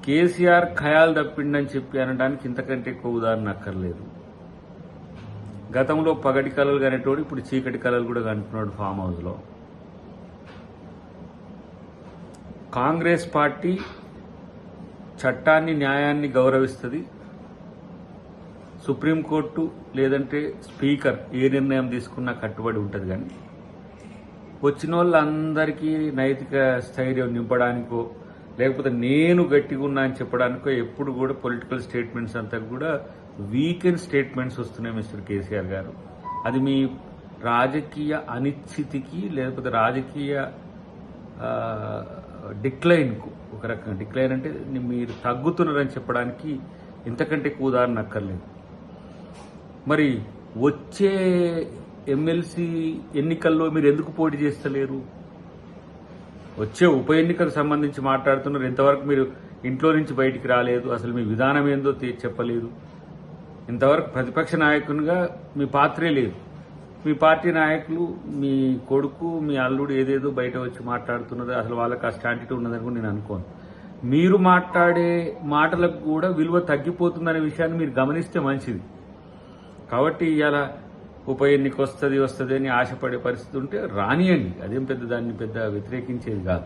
కేసీఆర్ ఖయాలు తప్పిండని చెప్పి అనడానికి ఇంతకంటే ఎక్కువ ఉదాహరణ అక్కర్లేదు. గతంలో పగటి కళలు కనేటోడు ఇప్పుడు చీకటి కళలు కూడా కంటున్నాడు ఫామ్ హౌస్లో. కాంగ్రెస్ పార్టీ చట్టాన్ని న్యాయాన్ని గౌరవిస్తుంది. సుప్రీంకోర్టు లేదంటే స్పీకర్ ఏ నిర్ణయం తీసుకున్నా కట్టుబడి ఉంటుంది. కానీ వచ్చిన వాళ్ళందరికీ నైతిక స్థైర్యం నింపడానికో లేకపోతే నేను గట్టిగా ఉన్నా అని చెప్పడానికో ఎప్పుడు కూడా పొలిటికల్ స్టేట్మెంట్స్ అంతా కూడా వీకెండ్ స్టేట్మెంట్స్ వస్తున్నాయి మిస్టర్ కేసీఆర్ గారు. అది మీ రాజకీయ అనిశ్చితికి లేకపోతే రాజకీయ డిక్లైన్కు, ఒక రకంగా డిక్లైన్ అంటే మీరు తగ్గుతున్నారని చెప్పడానికి ఇంతకంటే ఎక్కువ ఉదాహరణ అక్కర్లేదు. మరి వచ్చే ఎమ్మెల్సీ ఎన్నికల్లో మీరు ఎందుకు పోటీ చేస్తలేరు? వచ్చే ఉప ఎన్నికకు సంబంధించి మాట్లాడుతున్నారు. ఇంతవరకు మీరు ఇంట్లో నుంచి బయటికి రాలేదు. అసలు మీ విధానం ఏందో చెప్పలేదు. ఇంతవరకు ప్రతిపక్ష నాయకునిగా మీ పాత్రే లేదు. మీ పార్టీ నాయకులు, మీ కొడుకు, మీ అల్లుడు ఏదేదో బయట వచ్చి మాట్లాడుతున్నది. అసలు వాళ్ళకి ఆ స్టాంటిటీ ఉన్నదని కూడా నేను అనుకోను. మీరు మాట్లాడే మాటలకు కూడా విలువ తగ్గిపోతుందనే విషయాన్ని మీరు గమనిస్తే మంచిది. కాబట్టి ఇవాళ ఉప ఎన్నిక వస్తుంది అని ఆశపడే పరిస్థితి ఉంటే రానియండి. అదేం పెద్ద దాన్ని వ్యతిరేకించేది కాదు.